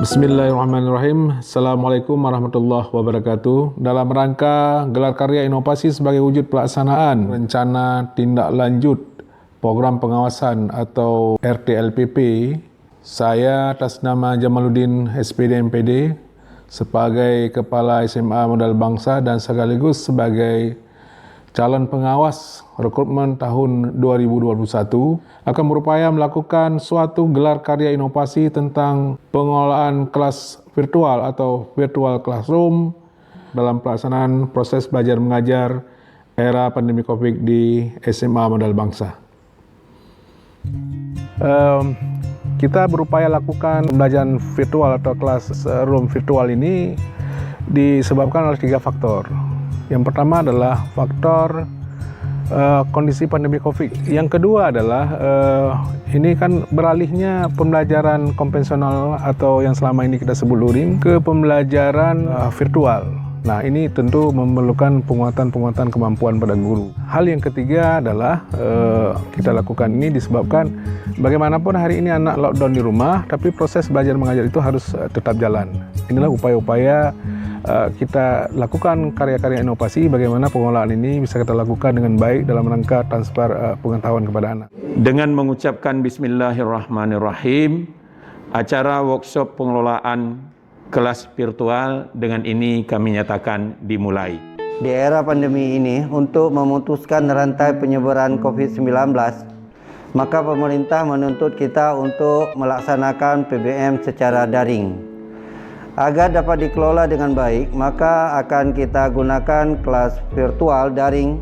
Bismillahirrahmanirrahim. Assalamualaikum warahmatullahi wabarakatuh. Dalam rangka gelar karya inovasi sebagai wujud pelaksanaan rencana tindak lanjut program pengawasan atau RTLPP, saya atas nama Jamaluddin SPD MPD sebagai Kepala SMA Modal Bangsa dan sekaligus sebagai calon pengawas rekrutmen tahun 2021 akan berupaya melakukan suatu gelar karya inovasi tentang pengelolaan kelas virtual atau virtual classroom dalam pelaksanaan proses belajar mengajar era pandemi COVID di SMA Modal Bangsa. Kita berupaya lakukan pembelajaran virtual atau classroom virtual ini disebabkan oleh 3 faktor. Yang pertama adalah faktor kondisi pandemi COVID. Yang kedua adalah ini kan beralihnya pembelajaran konvensional atau yang selama ini kita sebut luring ke pembelajaran virtual. Nah, ini tentu memerlukan penguatan kemampuan pada guru. Hal yang ketiga adalah kita lakukan ini disebabkan bagaimanapun hari ini anak lockdown di rumah, tapi proses belajar mengajar itu harus tetap jalan. Inilah upaya-upaya kita lakukan karya-karya inovasi bagaimana pengelolaan ini bisa kita lakukan dengan baik dalam rangka transfer pengetahuan kepada anak. Dengan mengucapkan Bismillahirrahmanirrahim, acara workshop pengelolaan kelas virtual dengan ini kami nyatakan dimulai. Di era pandemi ini, untuk memutuskan rantai penyebaran COVID-19, maka pemerintah menuntut kita untuk melaksanakan PBM secara daring. Agar dapat dikelola dengan baik, maka akan kita gunakan kelas virtual daring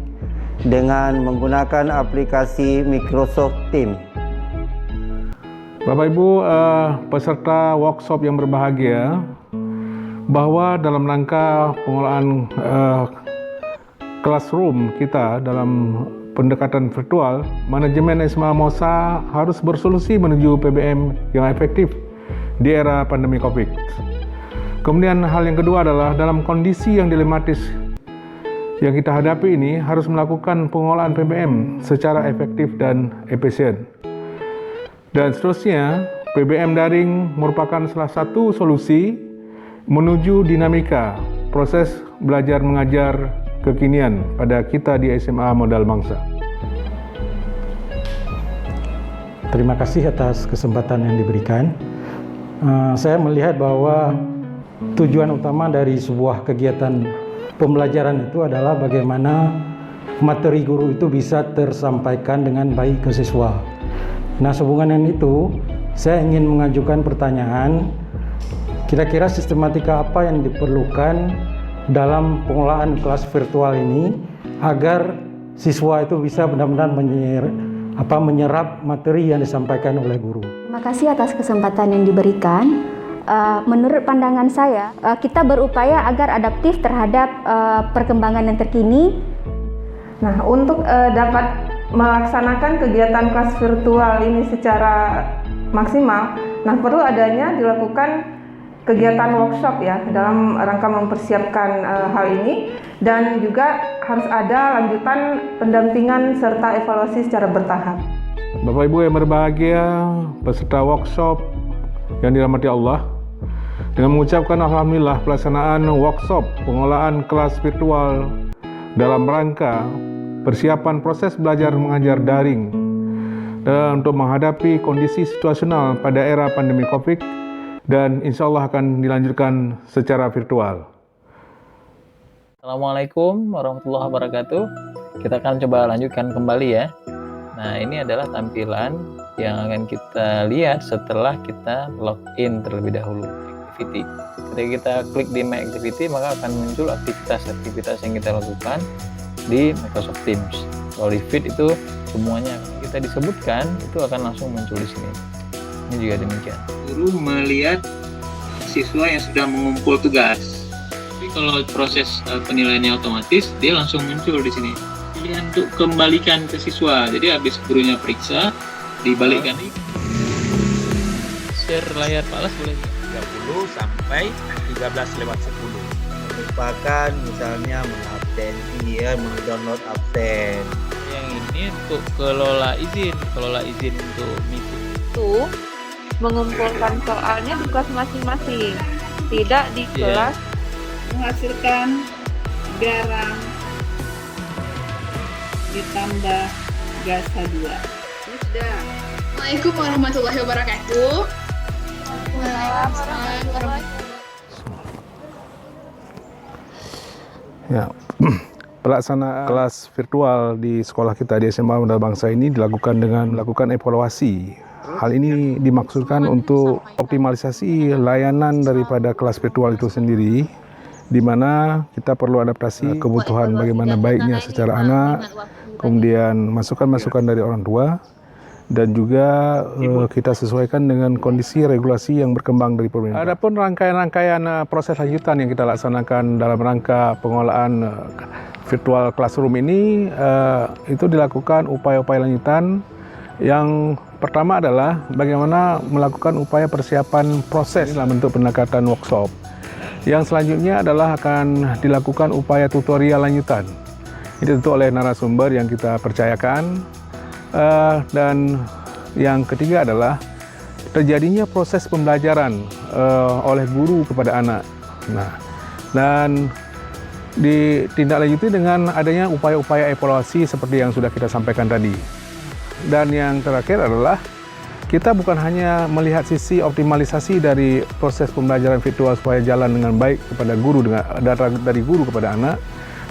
dengan menggunakan aplikasi Microsoft Teams. Bapak Ibu peserta workshop yang berbahagia, bahwa dalam rangka pengelolaan classroom kita dalam pendekatan virtual, manajemen SMA MOSA harus bersolusi menuju PBM yang efektif di era pandemi COVID. Kemudian hal yang kedua adalah dalam kondisi yang dilematis yang kita hadapi ini harus melakukan pengelolaan PBM secara efektif dan efisien. Dan seterusnya, PBM daring merupakan salah satu solusi menuju dinamika proses belajar mengajar kekinian pada kita di SMA Modal Bangsa. Terima kasih atas kesempatan yang diberikan. Saya melihat bahwa tujuan utama dari sebuah kegiatan pembelajaran itu adalah bagaimana materi guru itu bisa tersampaikan dengan baik ke siswa. Nah, sehubungan dengan itu, saya ingin mengajukan pertanyaan, kira-kira sistematika apa yang diperlukan dalam pengelolaan kelas virtual ini agar siswa itu bisa benar-benar menyerap materi yang disampaikan oleh guru. Terima kasih atas kesempatan yang diberikan. Menurut pandangan saya, kita berupaya agar adaptif terhadap perkembangan yang terkini. Nah, untuk dapat melaksanakan kegiatan kelas virtual ini secara maksimal, nah perlu adanya dilakukan kegiatan workshop ya dalam rangka mempersiapkan hal ini, dan juga harus ada lanjutan pendampingan serta evaluasi secara bertahap. Bapak Ibu yang berbahagia, peserta workshop yang dirahmati Allah, dengan mengucapkan Alhamdulillah pelaksanaan workshop pengelolaan kelas virtual dalam rangka persiapan proses belajar mengajar daring dan untuk menghadapi kondisi situasional pada era pandemi COVID, dan insya Allah akan dilanjutkan secara virtual. Assalamualaikum warahmatullahi wabarakatuh. Kita akan coba lanjutkan kembali ya. Nah, ini adalah tampilan yang akan kita lihat setelah kita login terlebih dahulu. Activity. Ketika kita klik di My Activity, maka akan muncul aktivitas yang kita lakukan di Microsoft Teams. Kalau di feed itu semuanya akan kita disebutkan, itu akan langsung muncul di sini. Ini juga demikian. Guru melihat siswa yang sudah mengumpul tugas. Tapi kalau proses penilaiannya otomatis, dia langsung muncul di sini. Pilihan untuk kembalikan ke siswa. Jadi habis gurunya periksa, dibalikkan. Share layar Pak Las boleh? 30 sampai 13:10. Merupakan misalnya mengabsensi ya, mendownload absen. Yang ini untuk kelola izin untuk meeting itu mengumpulkan soalnya di kelas masing-masing, tidak di kelas. Menghasilkan garam ditambah gas H2. Sudah. Assalamualaikum warahmatullahi wabarakatuh. Waalaikumsalam warahmatullahi wabarakatuh. Ya, pelaksanaan kelas virtual di sekolah kita di SMA Modal Bangsa ini dilakukan dengan melakukan evaluasi. Hal ini dimaksudkan untuk optimalisasi layanan daripada kelas virtual itu sendiri, di mana kita perlu adaptasi kebutuhan bagaimana baiknya secara anak, kemudian masukan-masukan dari orang tua, dan juga kita sesuaikan dengan kondisi regulasi yang berkembang dari pemerintah. Adapun rangkaian-rangkaian proses lanjutan yang kita laksanakan dalam rangka pengolahan virtual classroom ini, itu dilakukan upaya-upaya lanjutan. Yang pertama adalah bagaimana melakukan upaya persiapan proses dalam bentuk pendekatan workshop. Yang selanjutnya adalah akan dilakukan upaya tutorial lanjutan. Ini tentu oleh narasumber yang kita percayakan. Dan yang ketiga adalah terjadinya proses pembelajaran oleh guru kepada anak. Nah, dan ditindaklanjuti dengan adanya upaya-upaya evaluasi seperti yang sudah kita sampaikan tadi. Dan yang terakhir adalah kita bukan hanya melihat sisi optimalisasi dari proses pembelajaran virtual supaya jalan dengan baik kepada guru, dari guru kepada anak,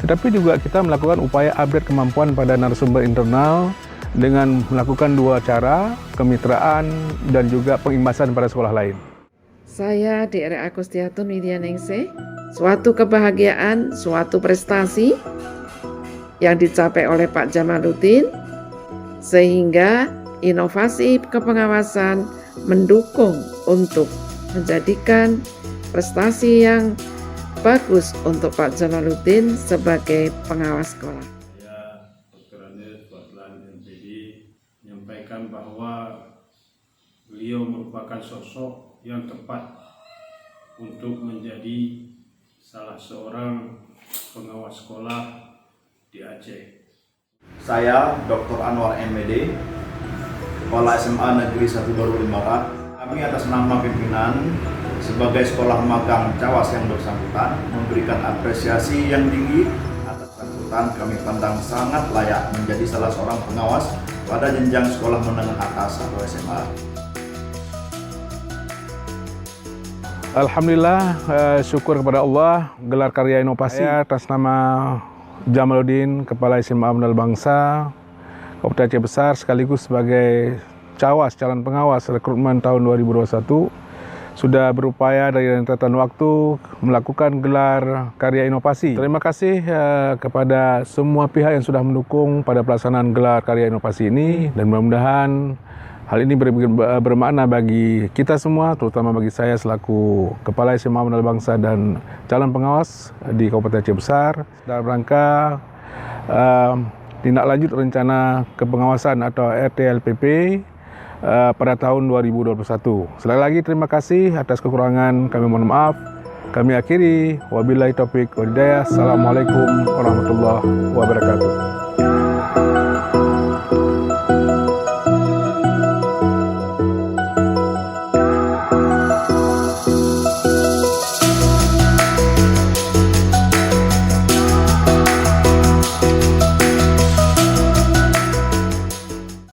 tetapi juga kita melakukan upaya upgrade kemampuan pada narasumber internal dengan melakukan dua cara, kemitraan dan juga pengimbasan pada sekolah lain. Saya D.R. Agustiatun Widyaningsih. Suatu kebahagiaan, suatu prestasi yang dicapai oleh Pak Jamaluddin, sehingga inovasi kepengawasan mendukung untuk menjadikan prestasi yang bagus untuk Pak Jamaluddin sebagai pengawas sekolah. Saya Dr. Andes Batlan MPD menyampaikan bahwa beliau merupakan sosok yang tepat untuk menjadi salah seorang pengawas sekolah di Aceh. Saya Dr. Anwar MPD, Kepala SMA Negeri 1 Darul Barat. Kami atas nama pimpinan sebagai sekolah magang Cawas yang bersangkutan memberikan apresiasi yang tinggi atas bersangkutan. Kami pandang sangat layak menjadi salah seorang pengawas pada jenjang sekolah menengah atas atau SMA. Alhamdulillah, syukur kepada Allah, gelar karya inovasi atas nama Jamaluddin, Kepala SMA Modal Bangsa Kabupaten Aceh Besar, sekaligus sebagai Cawas, calon pengawas rekrutmen tahun 2021, sudah berupaya dari rentetan waktu melakukan gelar karya inovasi. Terima kasih kepada semua pihak yang sudah mendukung pada pelaksanaan gelar karya inovasi ini, dan mudah-mudahan hal ini bermakna bagi kita semua, terutama bagi saya selaku Kepala SMA Modal Bangsa dan calon pengawas di Kabupaten Aceh Besar dalam rangka tindak lanjut rencana kepengawasan atau RTLPP pada tahun 2021. Sekali lagi terima kasih, atas kekurangan kami mohon maaf. Kami akhiri, wabillahi taufik wal hidayah. Assalamualaikum warahmatullahi wabarakatuh.